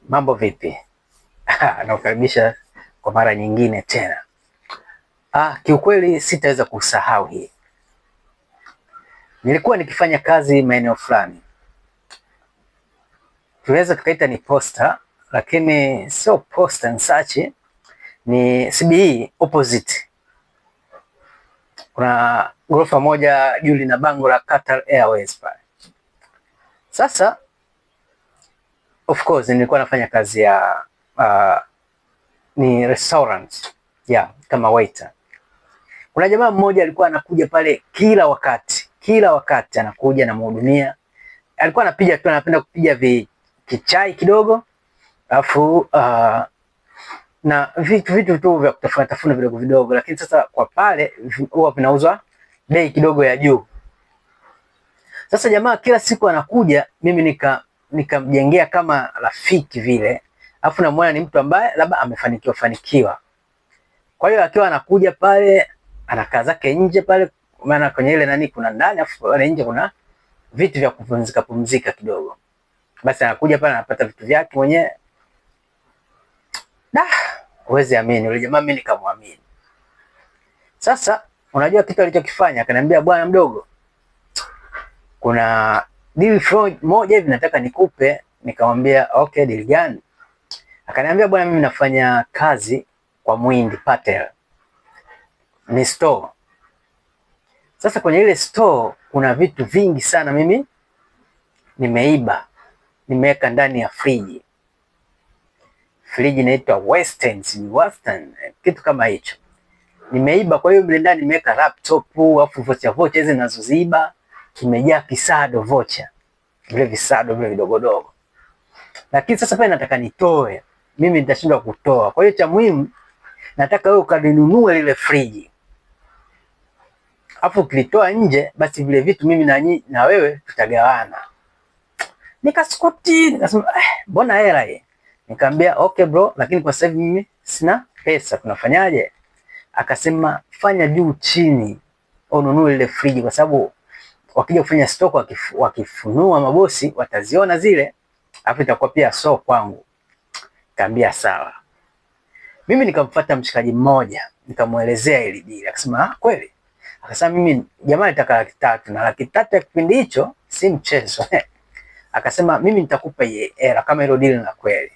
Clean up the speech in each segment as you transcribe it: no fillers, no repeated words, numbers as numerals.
Mambo vipi? Nakukaribisha kwa mara nyingine tena. Kiukweli sitaweza kusahau hii. Nilikuwa nikifanya kazi maeneo fulani, tunaweza tukaita ni posta, lakini sio posta and such, ni CBE opposite. Kuna ghorofa moja juu lina bango la Qatar Airways pale. Sasa of course nilikuwa nafanya kazi ya ni restaurant kama waiter. Kuna jamaa mmoja alikuwa anakuja pale kila wakati anakuja na mhudumia. Alikuwa anapiga tu, anapenda kupiga kichai kidogo, alafu na vitu tu vya kutafuna vidogo vidogo, lakini sasa kwa pale huwa vinauzwa bei kidogo ya juu. Sasa jamaa kila siku anakuja, mimi nikamjengea kama rafiki vile, alafu namuona ni mtu ambaye labda amefanikiwa. Kwa hiyo akiwa anakuja pale anakaa zake nje pale, maana kwenye ile nani kuna ndani, afu pale nje kuna vitu vya kupumzika kidogo. Basi anakuja pale anapata vitu vyake mwenyewe. Huwezi amini, yule jamaa mimi nikamwamini. Sasa unajua kitu alichokifanya, akaniambia bwana mdogo, kuna deal moja hivi nataka nikupe. Nikamwambia okay, deal gani? Akaniambia bwana, mimi nafanya kazi kwa Muhindi Patel, ni store. Sasa kwenye ile store kuna vitu vingi sana mimi nimeiba, nimeweka ndani ya friji. Friji inaitwa Western, kitu kama hicho nimeiba. Kwa hiyo mle ndani nimeweka laptop, afu vocha hizi ninazoziiba kimejaa kisado vocha, vile visado vile vidogodogo. Lakini sasa pale nataka nitoe, mimi nitashindwa kutoa. Kwa hiyo cha muhimu nataka wewe ukaninunue lile friji, afu ukilitoa nje, basi vile vitu mimi na wewe tutagawana. Nikaskuti, nikasema mbona hela hii? Nikamwambia okay bro, lakini kwa sasa mimi sina pesa, tunafanyaje? Akasema fanya juu chini ununue ile friji, kwa sababu wakija kufanya stock wakifunua mabosi wataziona zile, afu itakuwa pia kwangu. Nikamwambia sawa. Mimi nikamfuata mshikaji mmoja, nikamuelezea ile deal. Akasema kweli? Akasema mimi jamaa nataka 300, na 300 ya kipindi hicho si mchezo. Akasema mimi nitakupa hela kama hilo deal na kweli.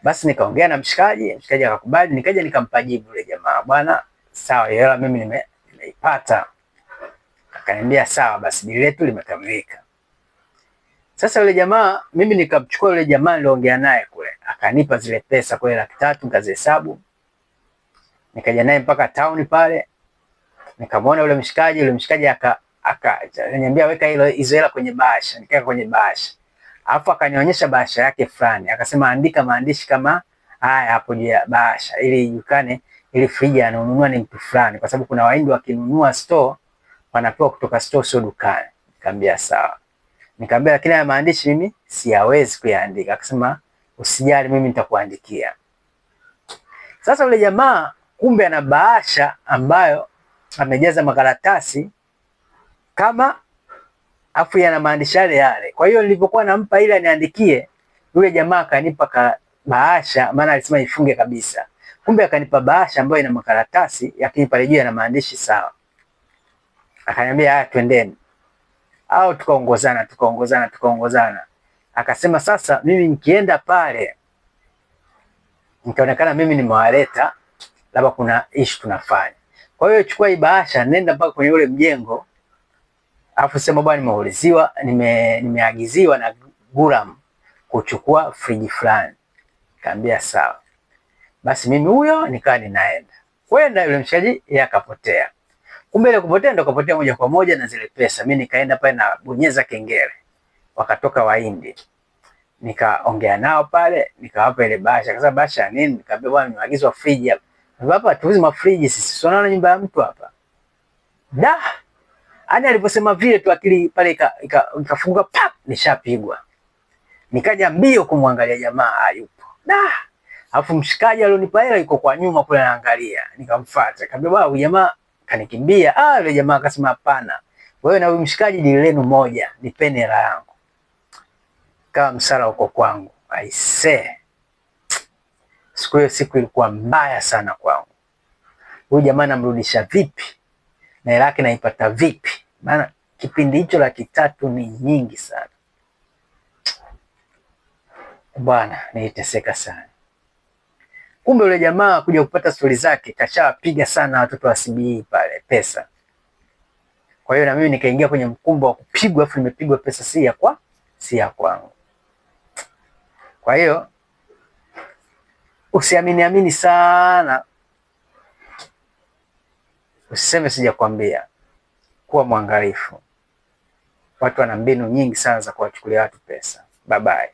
Basi nikaongea na mshikaji akakubali. Nikaja nikampa jibu yule jamaa, bwana sawa, hela mimi nimeipata. Akaniambia sawa, basi deal letu limekamilika. Sasa yule jamaa, mimi nikamchukua yule jamaa niliongea naye kule, akanipa zile pesa kwa 300, nikazihesabu. Nikaja naye mpaka town pale, nikamwona yule mshikaji akaniambia weka hizo hela kwenye bahasha. Nikaweka kwenye bahasha, alafu akanionyesha bahasha yake fulani, akasema andika maandishi kama haya hapo juu ya bahasha, ili ijulikane ili friji ananunua ni mtu fulani, kwa sababu kuna Wahindi wakinunua store wanapewa kutoka store, sio dukani. Nikamwambia sawa. Nikamwambia lakini haya maandishi mimi siyawezi kuyaandika. Akasema usijali, mimi nitakuandikia. Sasa yule jamaa kumbe ana bahasha ambayo amejaza makaratasi kama afu yana maandishi yale. Kwa hiyo nilipokuwa nampa ile aniandikie, yule jamaa akanipa bahasha, maana alisema ifunge kabisa. Kumbe akanipa bahasha ambayo ina makaratasi, lakini pale juu yana maandishi sawa. Akaniambia haya, twendeni. Au tukaongozana. Akasema sasa mimi nikienda pale nikaonekana mimi nimewaleta, labda kuna issue tunafanya. Kwa hiyo chukua hii bahasha, nenda mpaka kwenye ule mjengo, alafu sema bwana, nimeagiziwa na Guram kuchukua friji fulani. Kaambia sawa. Basi mimi huyo nikawa ninaenda. Kwenda yule mshikaji yeye akapotea. Kumbe ile kupotea ndo kapotea moja kwa moja na zile pesa. Mimi nikaenda pale na bonyeza kengele. Wakatoka Wahindi. Nikaongea nao pale, nikawapa ile bahasha. Akasema bahasha nini? Nikamwambia bwana, nimeagizwa friji hapa. Hapa tuuzi mafriji sisi. Tunaona nyumba ya mtu hapa. Ani aliposema vile tu akili pale ikafunguka pap, nishapigwa. Nikaja mbio kumwangalia jamaa hayupo. Alafu mshikaji alionipa hela yuko kwa nyuma kule anaangalia. Nikamfuata. Nikamwambia bwana, huyu jamaa kanikimbia. Yule jamaa akasema hapana, wewe na huyu mshikaji ni lenu moja, nipeni hela yangu. Kama msala uko kwangu. Aisee, siku ilikuwa mbaya sana kwangu. Huyu jamaa namrudisha vipi na hela yake naipata vipi? Maana kipindi hicho 300,000 ni nyingi sana bwana, niliteseka sana. Kumbe yule jamaa kuja kupata stori zake kashawapiga sana watoto wa CBE pale pesa. Kwa hiyo na mimi nikaingia kwenye mkumbo wa kupigwa, afu nimepigwa pesa si ya kwangu. Kwa hiyo usiamini sana, usiseme sijakwambia. Kuwa mwangalifu, watu wana mbinu nyingi sana za kuwachukulia watu pesa. Bye bye.